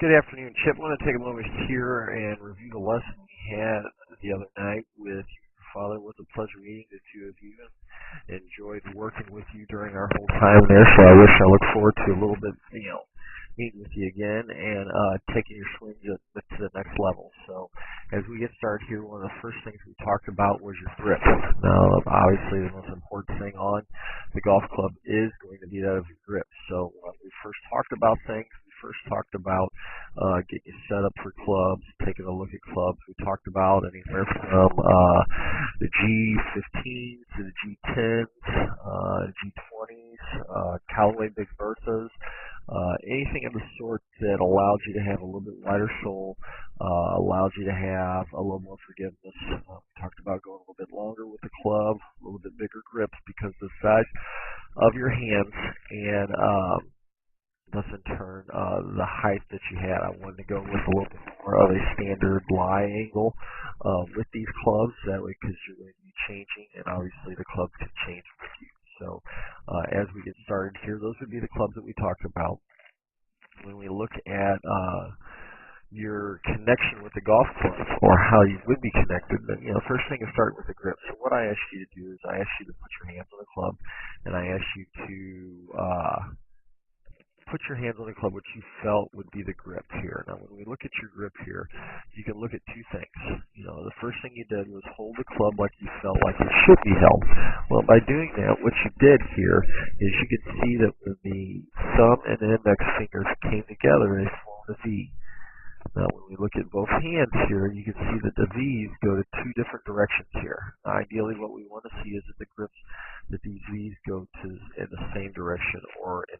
Good afternoon, Chip. I want to take a moment here and review the lesson we had the other night with your father. It was a pleasure meeting the two of you and enjoyed working with you during our whole time there. So I look forward to a little bit, meeting with you again and taking your swings to the next level. So as we get started here, one of the first things we talked about was your grip. Now, obviously, the most important thing on the golf club is going to be that of your grip. So when we first talked about things, we first talked about getting you set up for clubs, taking a look at clubs. We talked about anywhere from the G15s to the G10s, G20s, Callaway Big Berthas, anything of the sort that allows you to have a little bit wider sole, allows you to have a little more forgiveness. We talked about going a little bit longer with the club, a little bit bigger grips because of the size of your hands and thus in turn the height that you had. I wanted to go with a little bit more of a standard lie angle with these clubs, that way because you're going to be changing and obviously the clubs can change with you. So as we get started here, those would be the clubs that we talked about. When we look at your connection with the golf club or how you would be connected, then first thing is start with the grip. So what I asked you to do is I asked you to put your hands on the club and I asked you to put your hands on the club what you felt would be the grip here. Now when we look at your grip here, you can look at two things. The first thing you did was hold the club like you felt like it should be held. Well, by doing that, what you did here is you can see that when the thumb and index fingers came together, they formed a V. Now, when we look at both hands here, you can see that the V's go to two different directions here. Now, ideally, what we want to see is that the grips, that these V's go to in the same direction or in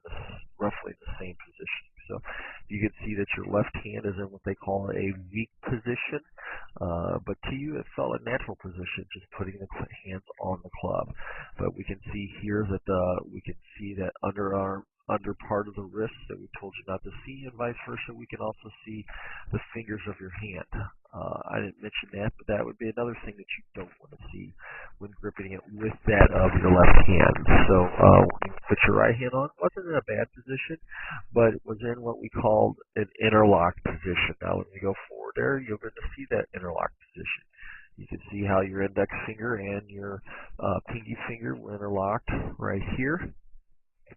roughly the same position. So you can see that your left hand is in what they call a weak position, but to you it felt a natural position, just putting the hands on the club. But we can see here that we can see that under part of the wrist that we told you not to see, and vice versa, we can also see the fingers of your hand. I didn't mention that, but that would be another thing that you don't want to see when gripping it with that of your left hand. So when you put your right hand on, it wasn't in a bad position, but it was in what we called an interlock position. Now when we go forward there, you're going to see that interlock position. You can see how your index finger and your pinky finger were interlocked right here.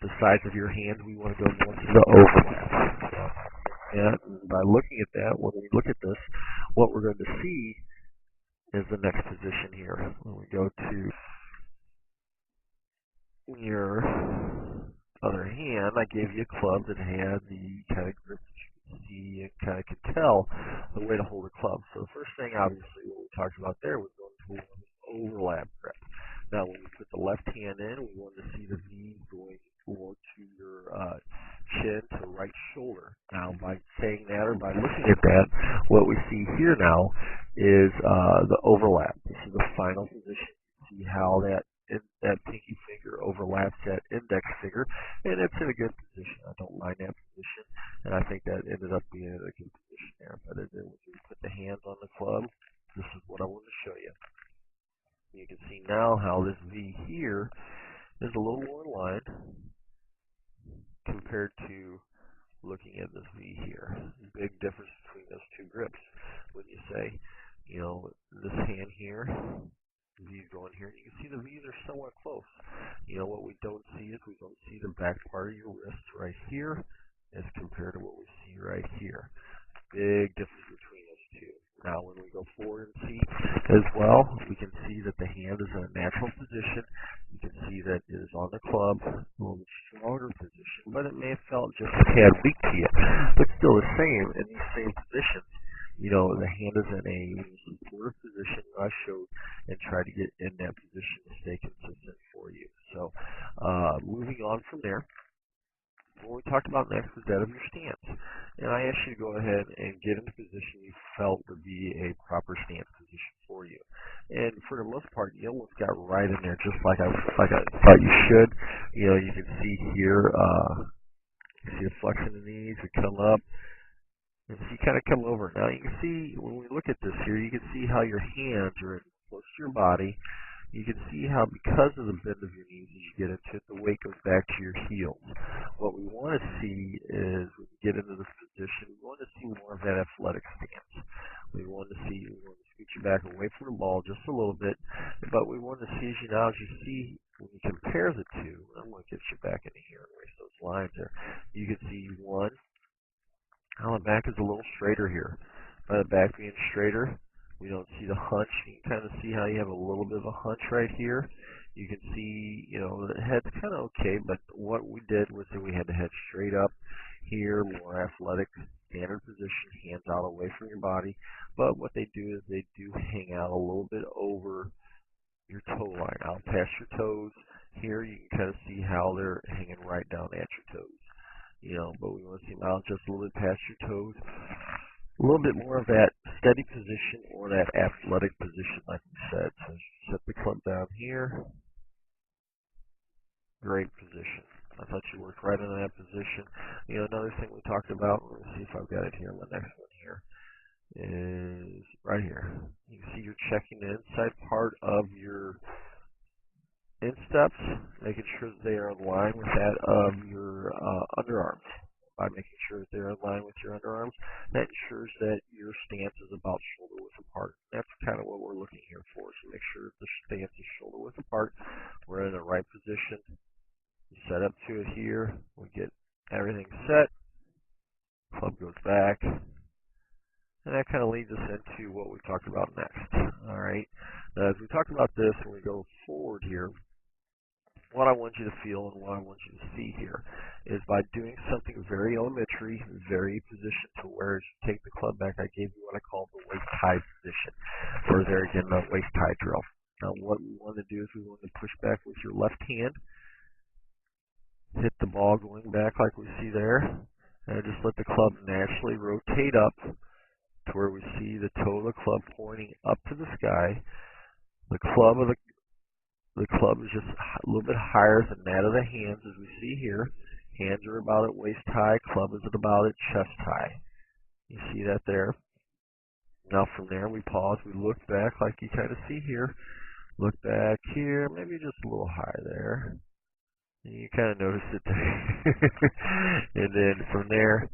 The size of your hand, we want to go more to the overlap. And by looking at that, when we look at this, what we're going to see is the next position here. When we go to your other hand, I gave you a club that had the kind of grip that you can see and kind of could tell the way to hold a club. So the first thing, obviously, what we talked about there was going to an overlap grip. Now, when we put the left hand in, we wanted to see the V going forward to your chin to right shoulder. Now, by saying that or by looking at that, what we see here now is the overlap. This is the final position. See how that pinky finger overlaps that index finger, and it's in a good position. I don't mind that position, and I think that ended up being a good position there. But as we put the hands on the club, this is what I want to show you. You can see now how this V here is a little more in line compared to looking at this V here. Big difference between those two grips. When you say, this hand here, V's going here, you can see the V's are somewhat close. What we don't see is we don't see the back part of your wrist right here as compared to what we see right here. Big difference between those two. Now, when we go forward and see as well, we can see that the hand is in a natural position. You can see that it is on the club, a little bit stronger position, but it may have felt just a tad weak to you. But still the same, in these same positions, the hand is in a supportive position. I showed and tried to get in that position to stay consistent for you. So, moving on from there, what we talked about next was that of your stance. And I asked you to go ahead and get in the position you felt would be a proper stance position for you. And for the most part, you almost got right in there just like I thought you should. You can see here, you see the flexion of the knees, we come up, and so you kind of come over. Now you can see, when we look at this here, you can see how your hands are close to your body. you can see how because of the bend of your knees as you get into it, the weight goes back to your heels. What we want to see is when we get into this position, we want to see more of that athletic stance. We want to scoot you back away from the ball just a little bit, but we want to see as you see when you compare the two, I'm going to get you back into here and erase those lines there. You can see one, how the back is a little straighter here. By the back being straighter, we don't see the hunch. You can kind of see how you have a little bit of a hunch right here. You can see, the head's kind of okay, but what we did was that we had the head straight up here, more athletic, standard position, hands out away from your body. But what they do is they do hang out a little bit over your toe line, out past your toes. Here you can kind of see how they're hanging right down at your toes. But we want to see them out just a little bit past your toes. A little bit more of that steady position or that athletic position, like we said. So set the club down here. Great position. I thought you worked right in that position. Another thing we talked about, let me see if I've got it here, my next one here, is right here. You can see you're checking the inside part of your insteps, making sure that they are in line with that of your underarms. By making sure that they're in line with your underarms, that ensures that your stance is about shoulder width apart. That's kind of what we're looking here for, so make sure the stance is shoulder width apart. We're in the right position. We set up to it here. We get everything set. Club goes back. And that kind of leads us into what we talked about next. All right. Now, as we talk about this and we go forward here, what I want you to feel and what I want you to see here is by doing something very elementary, very positioned to where as you take the club back, I gave you what I call the waist high position, or there again, the waist high drill. Now what we want to do is we want to push back with your left hand, hit the ball going back like we see there, and just let the club naturally rotate up to where we see the toe of the club pointing up to the sky. The club is just a little bit higher than that of the hands, as we see here. Hands are about at waist high, club is at about at chest high. You see that there? Now from there we pause, we look back like you kind of see here. Look back here, maybe just a little high there. And you kind of notice it there. And then from there,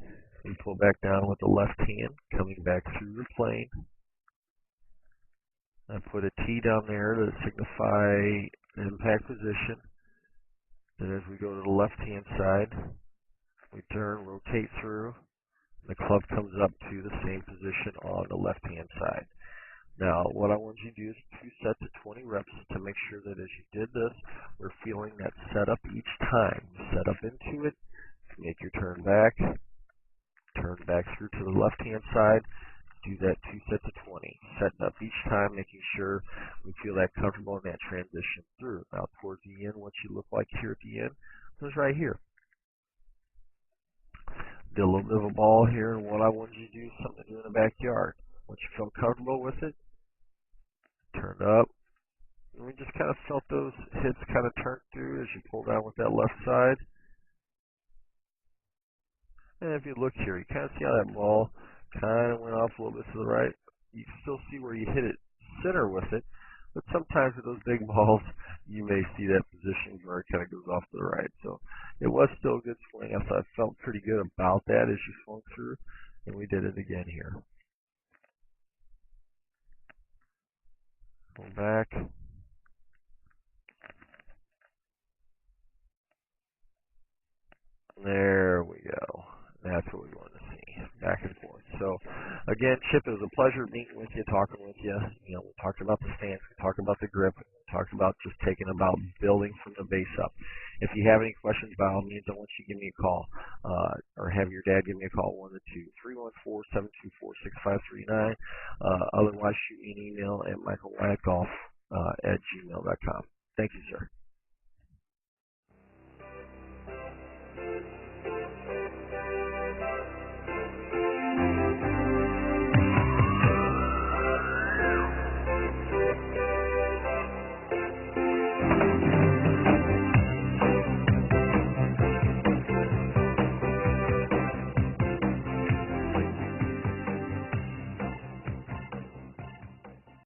we pull back down with the left hand, coming back through the plane. I put a T down there to signify impact position. Then as we go to the left-hand side, we turn, rotate through. The club comes up to the same position on the left-hand side. Now, what I want you to do is 2 sets of 20 reps to make sure that as you did this, we're feeling that setup each time. Set up into it, make your turn back through to the left-hand side. Do that 2 sets of 20, setting up each time, making sure we feel that comfortable in that transition through. Now, towards the end, what you look like here at the end is right here. Did a little bit of a ball here, and what I want you to do is something to do in the backyard. Once you feel comfortable with it, turn up. And we just kind of felt those hips kind of turn through as you pull down with that left side. And if you look here, you kind of see how that ball kind of went off a little bit to the right. You can still see where you hit it center with it, but sometimes with those big balls, you may see that position where it kind of goes off to the right. So it was still a good swing. I thought I felt pretty good about that as you swung through, and we did it again here. Go back. There we go. That's what we want to see, back and forth. So, again, Chip, it was a pleasure meeting with you, talking with you. We talked about the stance, we talked about the grip, we talked about just about building from the base up. If you have any questions, by all means, I want you to give me a call, or have your dad give me a call, 1-2-314-724-6539. Otherwise, shoot me an email at michaelwyattgolf@gmail.com. Thank you, sir.